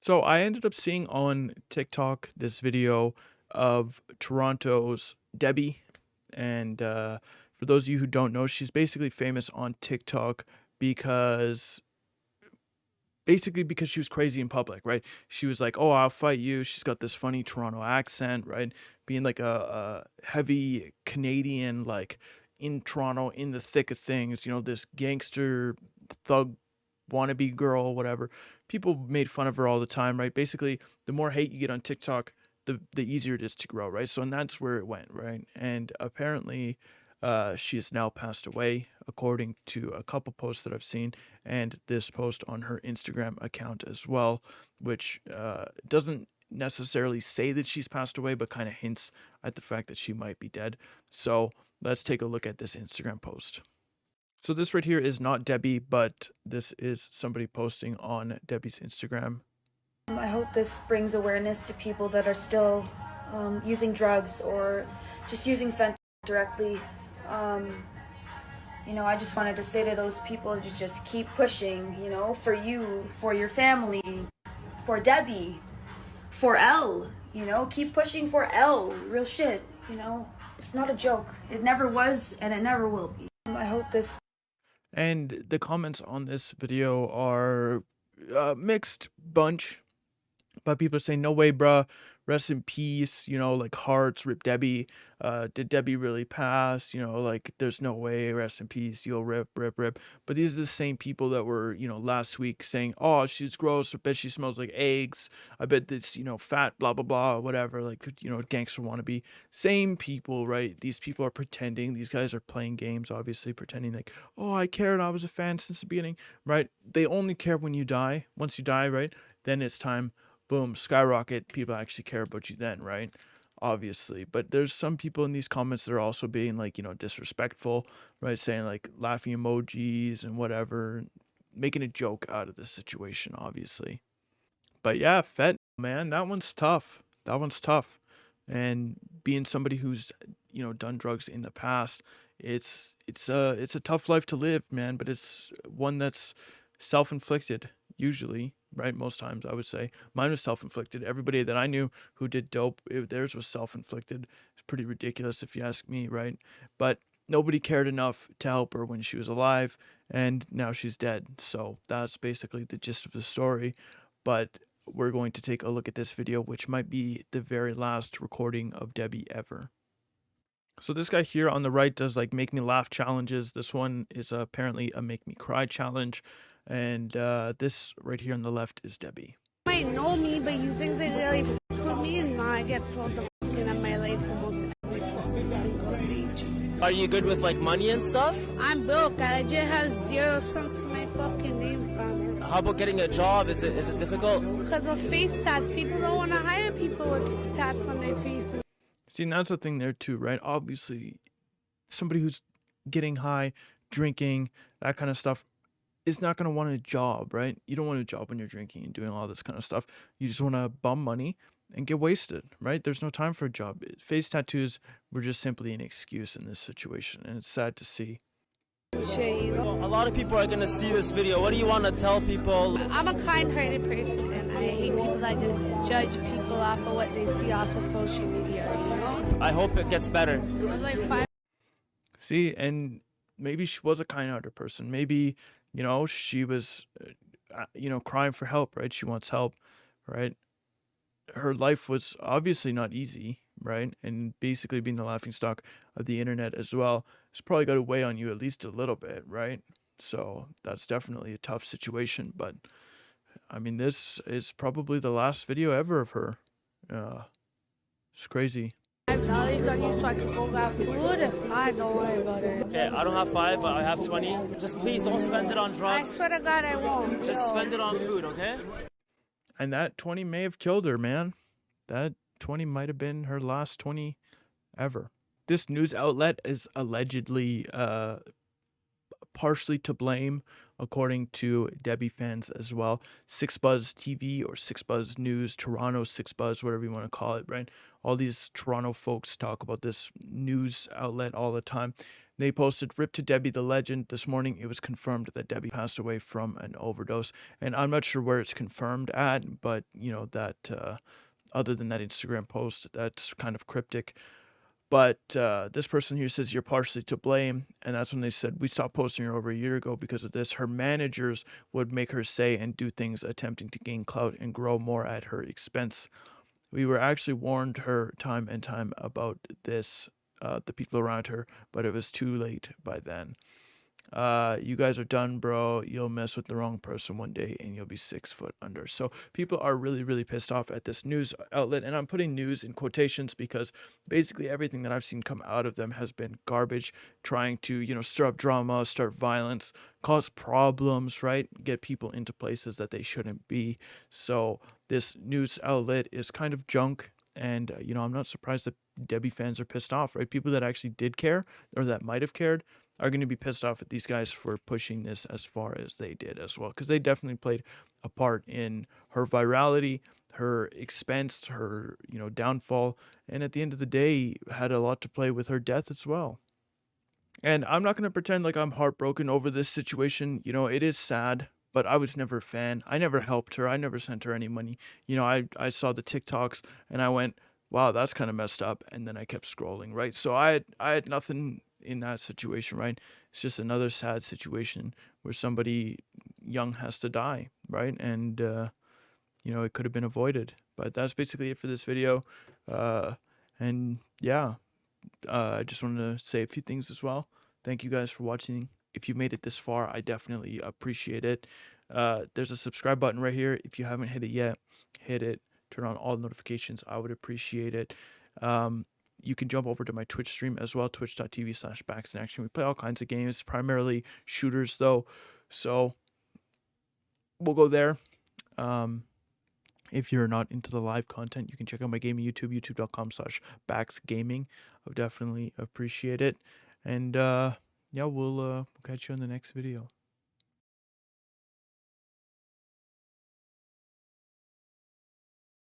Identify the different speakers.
Speaker 1: So I ended up seeing on TikTok this video of Toronto's Debby. And for those of you who don't know, she's basically famous on TikTok because because she was crazy in public, right? She was like, "Oh, I'll fight you." She's got this funny Toronto accent, right? Being like a heavy Canadian, like in Toronto, in the thick of things, this gangster thug wannabe girl, whatever. People made fun of her all the time, right? Basically, the more hate you get on TikTok, the easier it is to grow, right? So, and that's where it went, right? And apparently, she has now passed away, according to a couple posts that I've seen, and this post on her Instagram account as well, which doesn't necessarily say that she's passed away, but kind of hints at the fact that she might be dead. So let's take a look at this Instagram post. So this right here is not Debby, but this is somebody posting on Debby's Instagram.
Speaker 2: I hope this brings awareness to people that are still using drugs or just using fentanyl directly. I just wanted to say to those people to just keep pushing, for you, for your family, for Debby, for Elle, keep pushing for Elle. Real shit, it's not a joke. It never was and it never will be. I hope this.
Speaker 1: And the comments on this video are a mixed bunch. But people are saying, no way, bruh. Rest in peace. Like hearts, rip Debby. Did Debby really pass? Like there's no way. Rest in peace. You'll rip, rip, rip. But these are the same people that were, last week saying, oh, she's gross. I bet she smells like eggs. I bet this, fat, blah, blah, blah, whatever. Like, gangster wannabe. Same people, right? These people are pretending. These guys are playing games, obviously, pretending like, oh, I cared. I was a fan since the beginning, right? They only care when you die. Once you die, right? Then it's time. Boom, skyrocket. People actually care about you then, right? Obviously. But there's some people in these comments that are also being like, disrespectful, right? Saying like laughing emojis and whatever, making a joke out of the situation, obviously. But yeah, fentanyl, man, that one's tough. That one's tough. And being somebody who's, done drugs in the past, it's a tough life to live, man, but it's one that's self-inflicted usually, right? Most times I would say mine was self-inflicted. Everybody that I knew who did dope, theirs was self-inflicted. It's pretty ridiculous if you ask me, right? But nobody cared enough to help her when she was alive, and now she's dead. So that's basically the gist of the story. But we're going to take a look at this video, which might be the very last recording of Debby ever. So this guy here on the right does like make me laugh challenges. This one is apparently a make me cry challenge. And this right here on the left is Debby.
Speaker 3: You might know me, but you think they really f with me, and now I get told the f***ing of my life almost every fucking single day.
Speaker 4: Are you good with like money and stuff?
Speaker 3: I'm broke. I just have 0 cents to my fucking name, fam.
Speaker 4: How about getting a job? Is it difficult?
Speaker 3: Because of face tats, people don't want to hire people with tats on their faces.
Speaker 1: See, and that's the thing there too, right? Obviously, somebody who's getting high, drinking, that kind of stuff is not going to want a job, right? You don't want a job when you're drinking and doing all this kind of stuff. You just want to bum money and get wasted, right? There's no time for a job. Face tattoos were just simply an excuse in this situation, and it's sad to see.
Speaker 3: Shit,
Speaker 4: A lot of people are gonna see this video. What do you want to tell people?
Speaker 3: I'm a kind-hearted person, and I hate people that just judge people off of what they see off of social media,
Speaker 4: I hope it gets better.
Speaker 3: I'm like 5.
Speaker 1: See, and maybe she was a kind-hearted person. Maybe, she was, crying for help, right? She wants help, right? Her life was obviously not easy, right? And basically being the laughingstock of the internet as well, it's probably got to weigh on you at least a little bit, right? So that's definitely a tough situation. But I mean, this is probably the last video ever of her. It's crazy.
Speaker 3: $5 on you so I can go grab food. If not, don't worry about it.
Speaker 4: Okay, I don't have 5, but I have 20. Just please don't spend it on
Speaker 3: I
Speaker 4: drugs.
Speaker 3: swear to God, I won't.
Speaker 4: Just spend it on food, okay?
Speaker 1: And that 20 may have killed her, man. That 20 might have been her last 20 ever. This news outlet is allegedly partially to blame, according to Debby fans as well. Six Buzz TV or Six Buzz News, Toronto Six Buzz, whatever you want to call it, right? All these Toronto folks talk about this news outlet all the time. They posted, "Rip to Debbie the legend. This morning it was confirmed that Debbie passed away from an overdose." And I'm not sure where it's confirmed at, but that other than that Instagram post, that's kind of cryptic. But this person here says, "You're partially to blame." And that's when they said, "We stopped posting her over a year ago because of this. Her managers would make her say and do things attempting to gain clout and grow more at her expense. We were actually warned her time and time about this, the people around her, but it was too late by then. You guys are done, bro. You'll mess with the wrong person one day and you'll be 6 foot under." So people are really, really pissed off at this news outlet. And I'm putting news in quotations because basically everything that I've seen come out of them has been garbage, trying to, stir up drama, start violence, cause problems, right? Get people into places that they shouldn't be. So this news outlet is kind of junk. And, I'm not surprised that Debbie fans are pissed off, right? People that actually did care or that might have cared are going to be pissed off at these guys for pushing this as far as they did as well, because they definitely played a part in her virality, her expense, her downfall, and at the end of the day had a lot to play with her death as well. And I'm not going to pretend like I'm heartbroken over this situation. It is sad, but I was never a fan. I never helped her. I never sent her any money. I saw the TikToks and I went, wow, that's kind of messed up. And then I kept scrolling, right? So I had nothing in that situation, right? It's just another sad situation where somebody young has to die, right? And, it could have been avoided. But that's basically it for this video. And yeah, I just wanted to say a few things as well. Thank you guys for watching. If you made it this far, I definitely appreciate it. There's a subscribe button right here. If you haven't hit it yet, hit it. Turn on all notifications. I would appreciate it. You can jump over to my Twitch stream as well, twitch.tv/BacksInAction. We play all kinds of games, primarily shooters though. So we'll go there. If you're not into the live content, you can check out my gaming YouTube, youtube.com/BacksGaming. I would definitely appreciate it. And yeah, we'll catch you on the next video.